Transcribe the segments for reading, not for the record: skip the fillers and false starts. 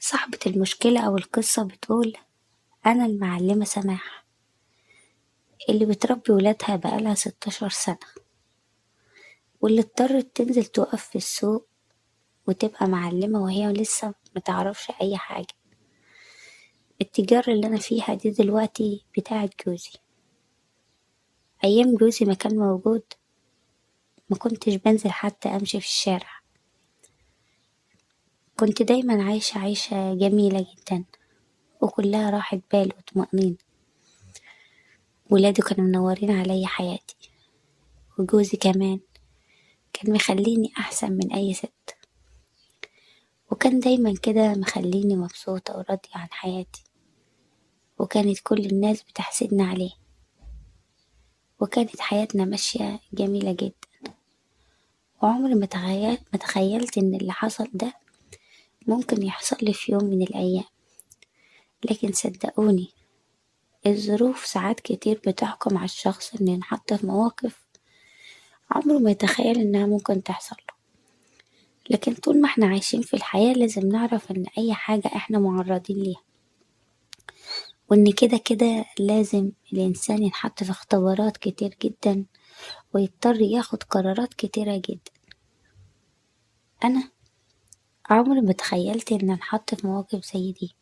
صاحبة المشكلة أو القصة بتقول: أنا المعلمة سماح اللي بتربي ولادها بقالها 16 سنة، واللي اضطرت تنزل تقف في السوق وتبقى معلمة وهي لسه متعرفش أي حاجة. التجارة اللي أنا فيها دي دلوقتي بتاعت جوزي. أيام جوزي ما كان موجود ما كنتش بنزل حتى أمشي في الشارع، كنت دايما عايشة عيشة جميلة جدا وكلها راحة بال وطمأنينة. ولادي كانوا منورين عليا حياتي، وجوزي كمان كان مخليني أحسن من أي ست، وكان دايما كده مخليني مبسوطة وراضية عن حياتي، وكانت كل الناس بتحسدنا عليه، وكانت حياتنا ماشية جميلة جدا. وعمري ما تخيلت إن اللي حصل ده ممكن يحصل لي في يوم من الأيام. لكن صدقوني، الظروف ساعات كتير بتحكم على الشخص إنه ينحط في مواقف عمره ما يتخيل إنها ممكن تحصل له. لكن طول ما احنا عايشين في الحياة لازم نعرف إن أي حاجة احنا معرضين ليها، وإن كده كده لازم الإنسان ينحط في اختبارات كتير جدا ويضطر ياخد قرارات كتيرة جدا. أنا عمري ما تخيلت إن أنحط في مواقف زي دي،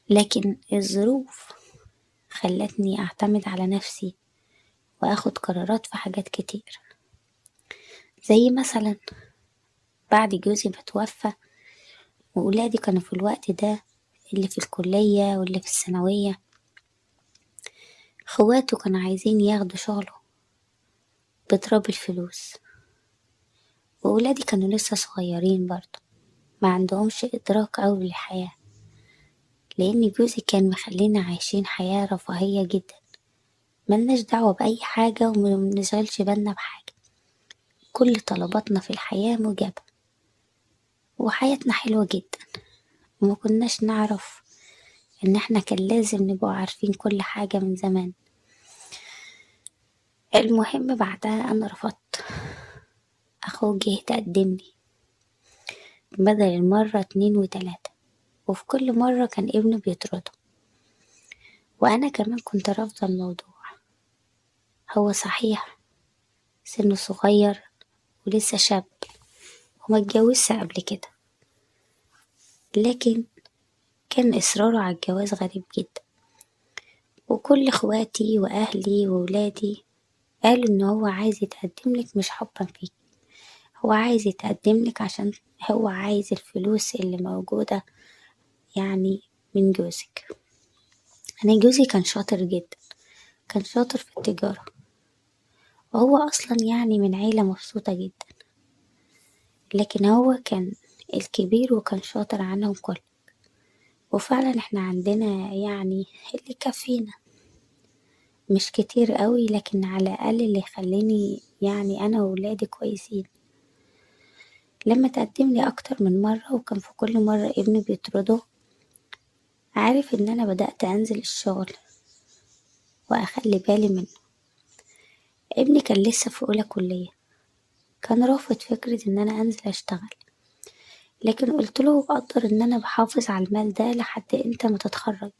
لكن الظروف خلتني أعتمد على نفسي وأخد قرارات في حاجات كتير. زي مثلا بعد جوزي ما توفى وولادي كانوا في الوقت ده اللي في الكلية واللي في الثانوية، اخواته كانوا عايزين ياخدوا شغله بتراب الفلوس، وولادي كانوا لسه صغيرين برضه ما عندهمش إدراك أوي للحياة، لأن جوزي كان مخلينا عايشين حياة رفاهية جدا، ملناش دعوة بأي حاجة ومنشغلش بالنا بحاجة، كل طلباتنا في الحياة مجابة وحياتنا حلوة جدا. وما كناش نعرف إن احنا كان لازم نبقى عارفين كل حاجة من زمان. المهم بعدها أنا رفضت. أخوه جه تقدملي بدل المرة 2 و3، وفي كل مرة كان ابنه بيطرده، وأنا كمان كنت رافضة الموضوع. هو صحيح سنه صغير ولسه شاب وما اتجوزش قبل كده، لكن كان إصراره على الجواز غريب جدا، وكل اخواتي وأهلي وولادي قالوا إن هو عايز يتقدملك مش حبا فيك، هو عايز يتقدملك عشان هو عايز الفلوس اللي موجودة يعني من جوزك. أنا جوزي كان شاطر جدا، كان شاطر في التجارة، وهو أصلا يعني من عيلة مبسوطة جدا، لكن هو كان الكبير وكان شاطر عنهم كل. وفعلا احنا عندنا يعني اللي يكفينا، مش كتير قوي لكن على الأقل اللي يخليني يعني أنا وولادي كويسين. لما تقدم لي أكتر من مرة وكان في كل مرة ابني بيطرده، عارف إن أنا بدأت أنزل الشغل وأخلي بالي منه. ابني كان لسه في أولى كلية، كان رافض فكرة إن أنا أنزل أشتغل، لكن قلتله بقدر إن أنا بحافظ على المال ده لحد أنت ما تتخرج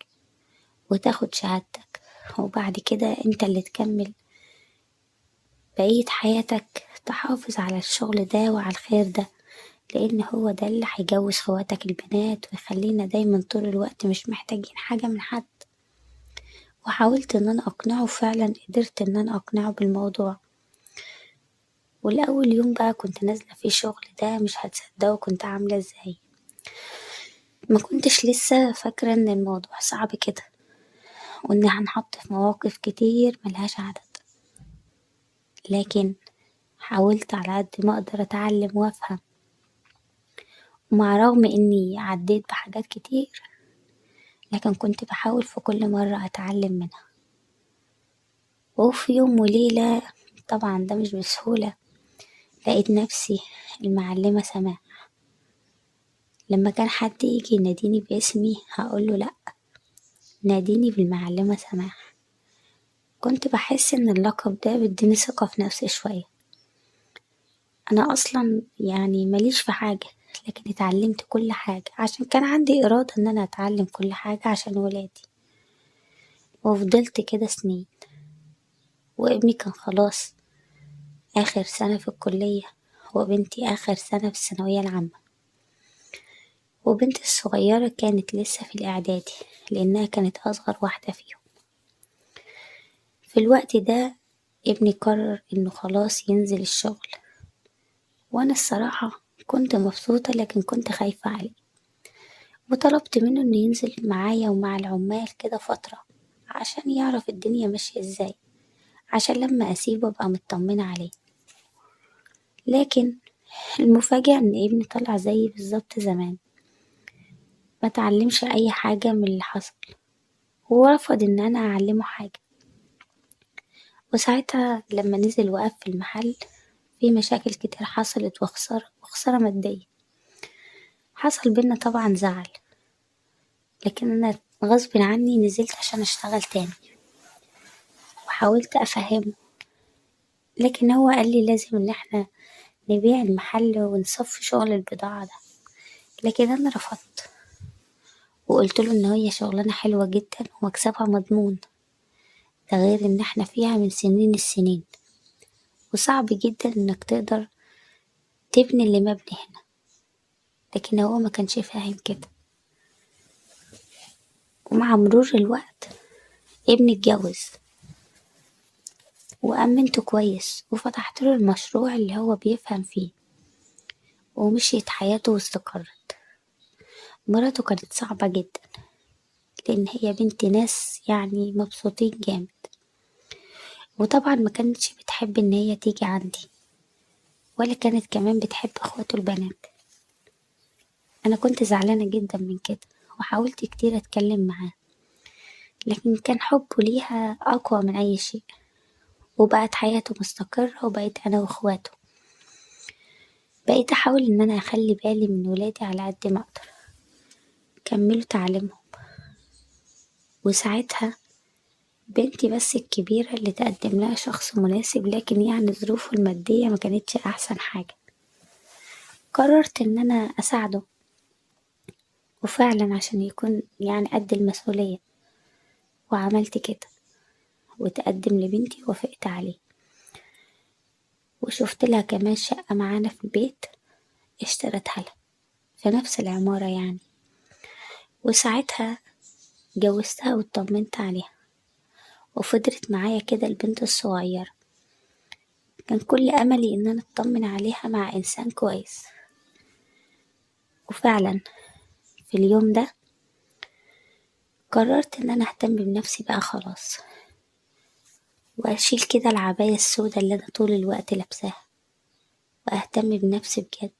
وتاخد شهادتك، وبعد كده أنت اللي تكمل بقية حياتك تحافظ على الشغل ده وعلى الخير ده، لأن هو ده اللي هيجوز خواتك البنات ويخلينا دايما طول الوقت مش محتاجين حاجة من حد. وحاولت إن أنا أقنعه، فعلا قدرت إن أنا أقنعه بالموضوع. والأول يوم بقى كنت نازلة فيه شغل ده مش هتصدقوا كنت عاملة ازاي. ما كنتش لسه فاكرة إن الموضوع صعب كده، وإن هنحط في مواقف كتير ملهاش عدد، لكن حاولت على قد ما أقدر أتعلم وأفهم. ومع رغم إني عديت بحاجات كتير، لكن كنت بحاول في كل مرة أتعلم منها. وفي يوم وليلة، طبعا ده مش بسهولة، لقيت نفسي المعلمة سماح. لما كان حد يجي يناديني باسمي هقوله لأ، ناديني بالمعلمة سماح. كنت بحس إن اللقب ده بيديني ثقة في نفسي شوية. أنا أصلا يعني ماليش في حاجة، لكن اتعلمت كل حاجة عشان كان عندي إرادة إن أنا أتعلم كل حاجة عشان ولادي. وفضلت كده سنين، وابني كان خلاص آخر سنة في الكلية، وبنتي آخر سنة في الثانوية العامة، وبنتي الصغيرة كانت لسه في الإعدادي لأنها كانت أصغر واحدة فيهم. في الوقت ده ابني قرر إنه خلاص ينزل الشغل، وأنا الصراحة كنت مبسوطة لكن كنت خايفة عليه، وطلبت منه إنه ينزل معايا ومع العمال كده فترة عشان يعرف الدنيا ماشية ازاي، عشان لما أسيبه أبقى مطمنة عليه. لكن المفاجأة إن ابني طلع زيي بالظبط زمان، ما تعلمش أي حاجة من اللي حصل، ورفض إن أنا أعلمه حاجة. وساعتها لما نزل وقف في المحل، في مشاكل كتير حصلت وخسارة مادية. حصل بينا طبعا زعل، لكن أنا غصب عني نزلت عشان أشتغل تاني، وحاولت أفهمه، لكن هو قال لي لازم إن احنا نبيع المحل ونصفي شغل البضاعة ده. لكن أنا رفضت، وقلت له إن هي شغلانة حلوة جدا ومكسبها مضمون، ده غير إن احنا فيها من سنين السنين، وصعب جدا إنك تقدر تبني اللي مبني هنا. لكن هو ما كانش فاهم كده. ومع مرور الوقت ابني اتجوز، وأمنته كويس وفتحت له المشروع اللي هو بيفهم فيه، ومشيت حياته واستقرت. مراته كانت صعبة جدا لأن هي بنت ناس يعني مبسوطين جامد، وطبعا ما كانتش بتحب إن هي تيجي عندي، ولا كانت كمان بتحب اخواته البنات. أنا كنت زعلانة جدا من كده، وحاولت كتير أتكلم معاه، لكن كان حبه ليها أقوى من أي شيء، وبقت حياته مستقرة، وبقيت أنا وأخواته. بقيت أحاول إن أنا أخلي بالي من ولادي على قد ما أقدر، كملوا تعليمهم. وساعتها بنتي بس الكبيرة اللي تقدم لها شخص مناسب، لكن يعني ظروفه المادية ما كانتش أحسن حاجة. قررت إن أنا أساعده، وفعلا عشان يكون يعني قد المسؤولية، وعملت كده، وتقدم لبنتي ووافقت عليه. وشفت لها كمان شقة معانا في البيت اشترتها لها في نفس العمارة يعني. وساعتها جوزتها واطمنت عليها، وفضلت معايا كده البنت الصغيرة. كان كل أملي إن أنا أطمن عليها مع إنسان كويس. وفعلا في اليوم ده قررت إن أنا أهتم بنفسي بقى خلاص، وأشيل كده العباية السوداء اللي أنا طول الوقت لابساها، وأهتم بنفسي بجد.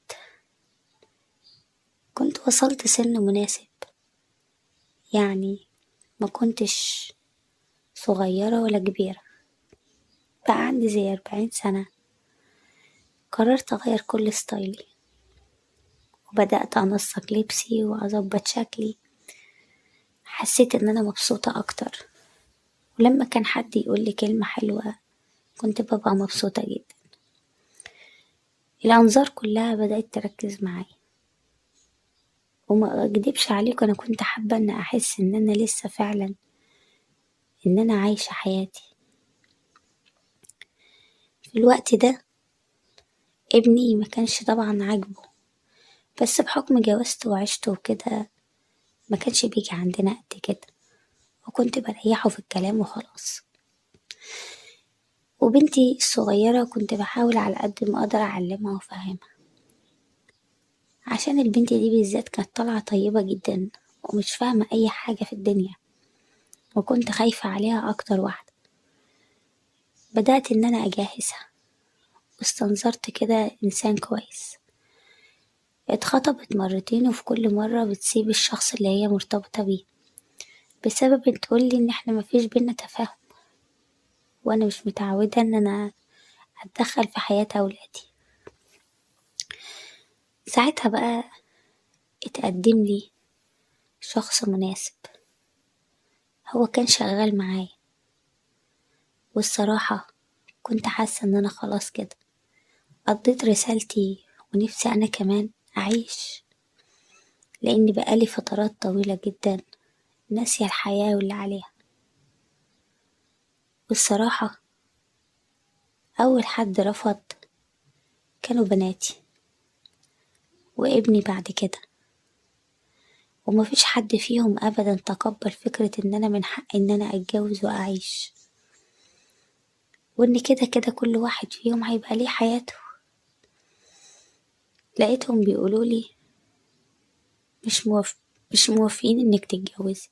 كنت وصلت سن مناسب، يعني ما كنتش صغيرة ولا كبيرة، بقى عندي زي 40 سنة. قررت أغير كل ستايلي، وبدأت أنسق لبسي وأظبط شكلي. حسيت إن أنا مبسوطة أكتر، ولما كان حد يقولي كلمة حلوة كنت ببقى مبسوطة جدا. الأنظار كلها بدأت تركز معايا، وما أكدبش عليكم أنا كنت حابة إن أحس إن أنا لسه فعلا إن أنا عايشة حياتي. في الوقت ده ابني ما كانش طبعا عاجبه، بس بحكم جوازته وعشته وكده ما كانش بيجي عندنا قد كده، وكنت بريحه في الكلام وخلاص. وبنتي الصغيرة كنت بحاول على قد ما أقدر أعلمها وأفهمها، عشان البنت دي بالذات كانت طالعة طيبة جدا ومش فاهمة أي حاجة في الدنيا، وكنت خايفة عليها أكتر واحدة. بدأت إن أنا أجهزها، واستنظرت كده إنسان كويس. اتخطبت مرتين، وفي كل مرة بتسيب الشخص اللي هي مرتبطة بيه بسبب إن تقولي إن احنا مفيش بينا تفاهم، وأنا مش متعودة إن أنا أتدخل في حياة أولادي. ساعتها بقى اتقدم لي شخص مناسب، هو كان شغال معايا، والصراحة كنت حاسة إن أنا خلاص كده قضيت رسالتي، ونفسي أنا كمان أعيش، لأن بقالي فترات طويلة جدا ناسية الحياة واللي عليها. والصراحة أول حد رفض كانوا بناتي وابني بعد كده، ومفيش حد فيهم أبدا تقبل فكرة إن أنا من حقي إن أنا أتجوز وأعيش، وإن كده كده كل واحد فيهم هيبقى ليه حياته. لقيتهم بيقولولي مش موافق مش موافقين إنك تتجوزي،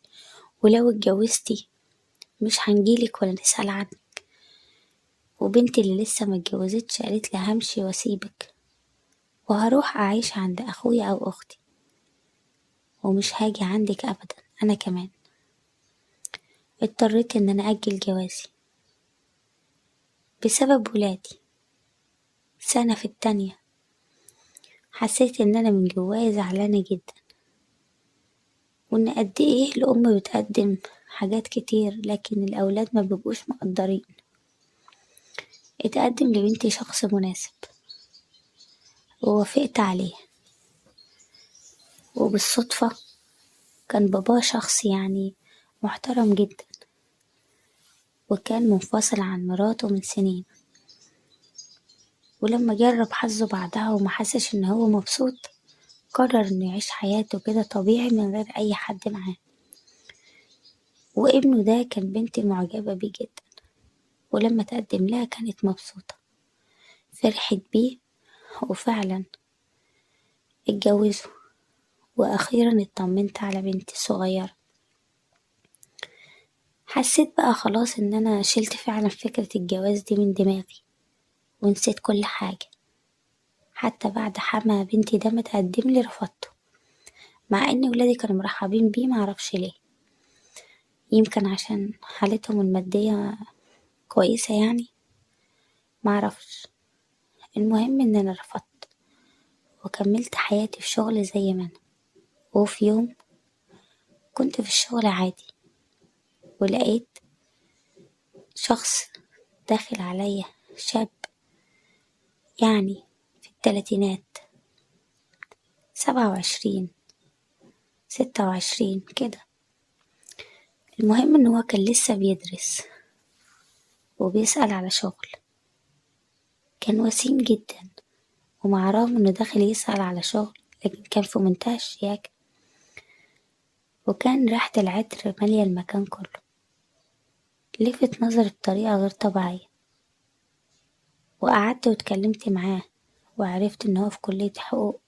ولو اتجوزتي مش هنجيلك ولا نسأل عنك. وبنتي اللي لسه متجوزتش قالت لي همشي واسيبك وهروح أعيش عند أخويا أو أختي، ومش هاجي عندك أبدا. أنا كمان اضطريت إن أنا أجل جوازي بسبب ولادي. سنة في التانية حسيت إن أنا من جوايا زعلانة جدا، وإن قد إيه الأم بتقدم حاجات كتير لكن الأولاد ما بيبقوش مقدرين. اتقدم لبنتي شخص مناسب ووافقت عليه، وبالصدفة كان باباه شخص يعني محترم جدا، وكان منفصل عن مراته من سنين. ولما جرب حظه بعدها وما حسش إن هو مبسوط، قرر إنه يعيش حياته كده طبيعي من غير أي حد معاه. وابنه ده كان بنتي معجبة بيه جدا، ولما تقدم لها كانت مبسوطة، فرحت بيه، وفعلا اتجوزوا. وأخيرا اطمنت على بنتي الصغيرة. حسيت بقى خلاص إن أنا شلت فعلا فكرة الجواز دي من دماغي، ونسيت كل حاجة. حتى بعد حما بنتي ده متقدم لي رفضته، مع إن ولادي كانوا مرحبين بيه، معرفش ليه. يمكن عشان حالتهم المادية كويسة يعني، معرفش. المهم إن أنا رفضت وكملت حياتي في شغل زي ما أنا. وفي يوم كنت في الشغل عادي، ولقيت شخص داخل عليا، شاب يعني في التلاتينات، 27 26 كده. المهم إن هو كان لسه بيدرس وبيسأل على شغل. كان وسيم جدا، ومع رغم إنه داخل يسأل على شغل لكن كان في منتهى الشياكة، وكان ريحة العطر مالية المكان كله. لفت نظري بطريقة غير طبيعية، وقعدت واتكلمت معاه، وعرفت إن هو في كلية حقوق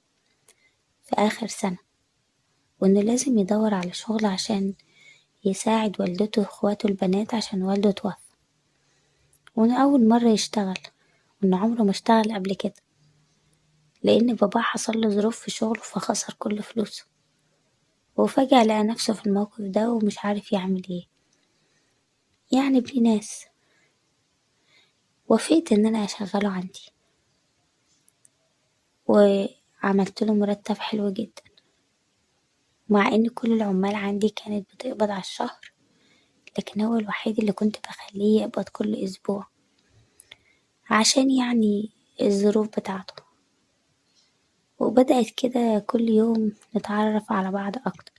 في آخر سنة، وإنه لازم يدور على شغل عشان يساعد والدته واخواته البنات عشان والده توفى، وإنه أول مرة يشتغل، وإنه عمره ما اشتغل قبل كده، لأن باباه حصله ظروف في شغله فخسر كل فلوسه. وفجأة لقى نفسه في الموقف ده ومش عارف يعمل ايه. يعني ابن ناس. وافقت ان انا اشغله عندي، وعملت له مرتب حلو جدا، مع ان كل العمال عندي كانت بتقبض على الشهر، لكن هو الوحيد اللي كنت بخليه يقبض كل اسبوع، عشان يعني الظروف بتاعته. وبدأت كده كل يوم نتعرف على بعض اكتر،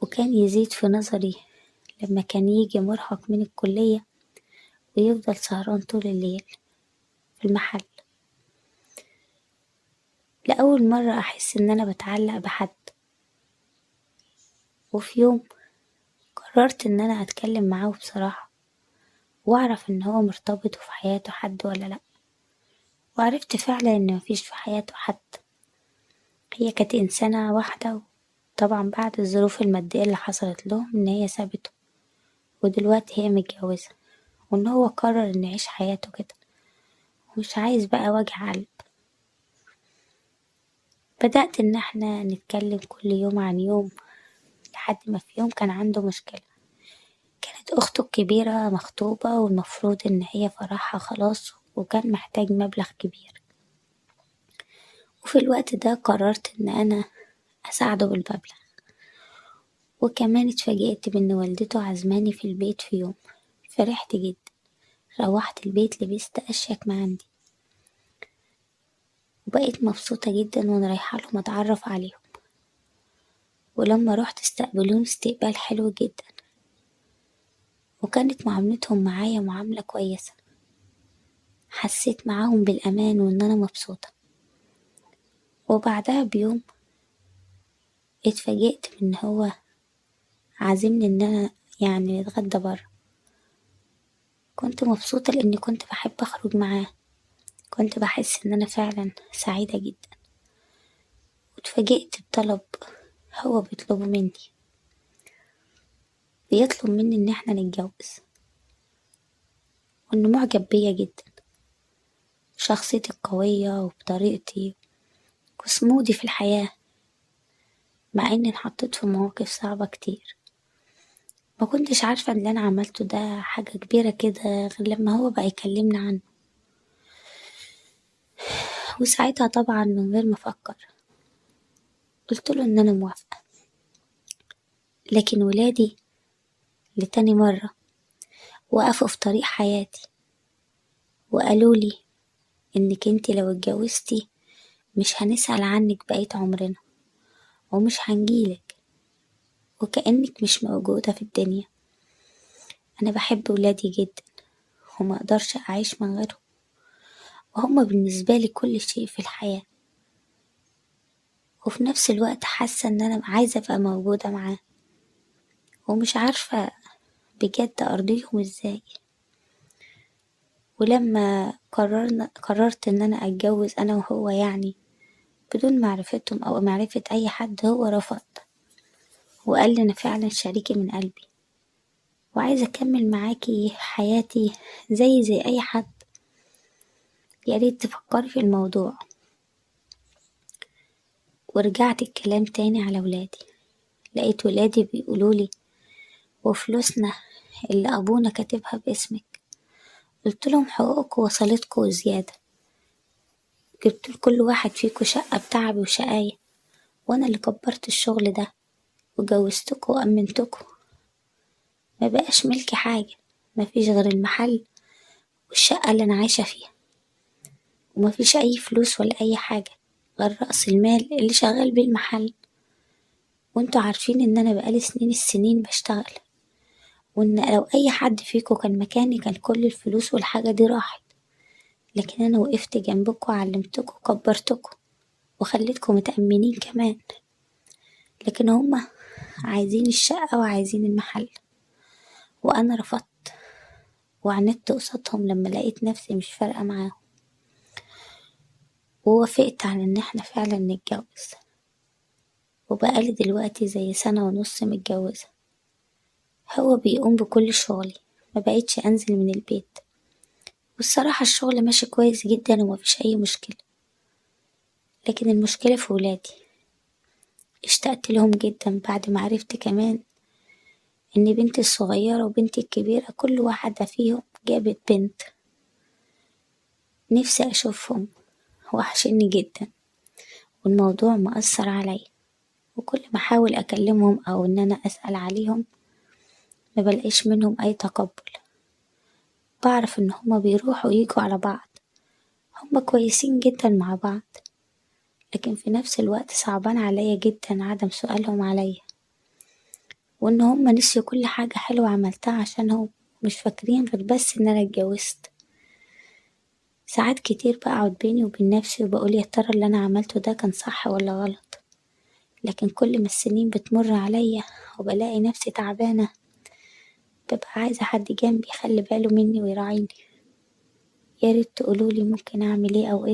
وكان يزيد في نظري لما كان يجي مرهق من الكلية ويفضل سهران طول الليل في المحل. لأول مرة أحس إن أنا بتعلق بحد. وفي يوم قررت إن أنا أتكلم معاه بصراحة، وأعرف إن هو مرتبط وفي حياته حد ولا لأ. وعرفت فعلا إن مفيش في حياته حد، هي كانت إنسانة واحدة. طبعا بعد الظروف المادية اللي حصلت له إن هي سابته، ودلوقتي هي متجوزة، وإن هو قرر إنه يعيش حياته كده ومش عايز بقى وجع قلب. بدأت إن احنا نتكلم كل يوم عن يوم، لحد ما في يوم كان عنده مشكلة. كانت أخته الكبيرة مخطوبة، والمفروض إن هي فرحها خلاص، وكان محتاج مبلغ كبير. وفي الوقت ده قررت إن أنا أساعده بالمبلغ. وكمان اتفاجئت بإن والدته عزماني في البيت في يوم. فرحت جدا. روحت البيت لبست أشيك ما عندي، وبقيت مبسوطة جدا وانا رايحة لهم اتعرف عليهم. ولما رحت استقبلوني استقبال حلو جدا، وكانت معاملتهم معايا معاملة كويسة. حسيت معاهم بالأمان وإن أنا مبسوطة. وبعدها بيوم اتفاجئت من هو عازمني إن أنا يعني نتغدى برا. كنت مبسوطة لأني كنت بحب أخرج معاه، كنت بحس إن أنا فعلا سعيدة جدا. واتفاجئت بطلب هو بيطلبه مني، بيطلب مني إن احنا نتجوز، وإنه معجب بيا جدا، شخصيتي القوية وبطريقتي وسمودي في الحياة، مع إني انحطيت في مواقف صعبة كتير. ما كنتش عارفة إن اللي أنا عملته ده حاجة كبيرة كده غير لما هو بقى يكلمني عنه. وساعتها طبعا من غير ما أفكر قلتله إن أنا موافقة. لكن ولادي لتاني مرة وقفوا في طريق حياتي وقالولي إنك انتي لو اتجوزتي مش هنسأل عنك بقية عمرنا، ومش هنجيلك، وكأنك مش موجودة في الدنيا. أنا بحب ولادي جدا وما أقدرش أعيش من غيرهم، وهما بالنسبة لي كل شيء في الحياة. وفي نفس الوقت حاسة إن أنا عايزة أبقى موجودة معاه، ومش عارفة بجد أرضيهم إزاي. ولما قررت إن أنا أتجوز أنا وهو، يعني بدون معرفتهم أو معرفة أي حد، هو رفض وقال لي أنا فعلا شريكي من قلبي، وعايزة أكمل معاكي حياتي زي أي حد. ياريت تفكري في الموضوع. ورجعت الكلام تاني على ولادي، لقيت ولادي بيقولولي وفلوسنا اللي أبونا كاتبها باسمك. قلتلهم حقوقكوا وصلتكوا وزيادة، جبت لكل واحد فيكوا شقة بتعبي وشقاية، وأنا اللي كبرت الشغل ده وجوزتكوا وأمنتكوا. ما بقاش ملكي حاجة، مفيش غير المحل والشقة اللي أنا عايشة فيها، ومفيش أي فلوس ولا أي حاجة غير رأس المال اللي شغال بيه المحل. وانتوا عارفين إن أنا بقالي سنين السنين بشتغل، وإن لو أي حد فيكوا كان مكاني كان كل الفلوس والحاجة دي راحت. لكن أنا وقفت جنبكوا وعلمتكوا وكبرتكوا وخليتكوا متأمنين كمان. لكن هما عايزين الشقة وعايزين المحل، وأنا رفضت وعندت قصادهم لما لقيت نفسي مش فارقة معاهم. ووافقت على إن احنا فعلا نتجوز، وبقالي دلوقتي زي سنة ونص متجوزة. هو بيقوم بكل شغلي، ما بقيتش أنزل من البيت، والصراحة الشغل ماشي كويس جدا ومفيش أي مشكلة. لكن المشكلة في ولادي، اشتقت لهم جدا بعد ما عرفت كمان إن بنتي الصغيرة وبنتي الكبيرة كل واحدة فيهم جابت بنت. نفسي أشوفهم، وحشني جدا، والموضوع مأثر عليا. وكل ما أحاول أكلمهم أو إن أنا أسأل عليهم ما بلاقيش منهم أي تقبل. بعرف إن هما بيروحوا ويجوا على بعض، هما كويسين جدا مع بعض، لكن في نفس الوقت صعبان عليا جدا عدم سؤالهم عليا، وإن هما نسيوا كل حاجة حلوة عملتها عشانهم، مش فاكرين غير بس إن أنا اتجوزت. ساعات كتير بقعد بيني وبين نفسي وبقول يا ترى اللي أنا عملته ده كان صح ولا غلط. لكن كل ما السنين بتمر عليا وبلاقي نفسي تعبانة، ببقى عايزة حد جنبي يخلي باله مني ويراعيني. ياريت تقولولي ممكن أعمل ايه أو ايه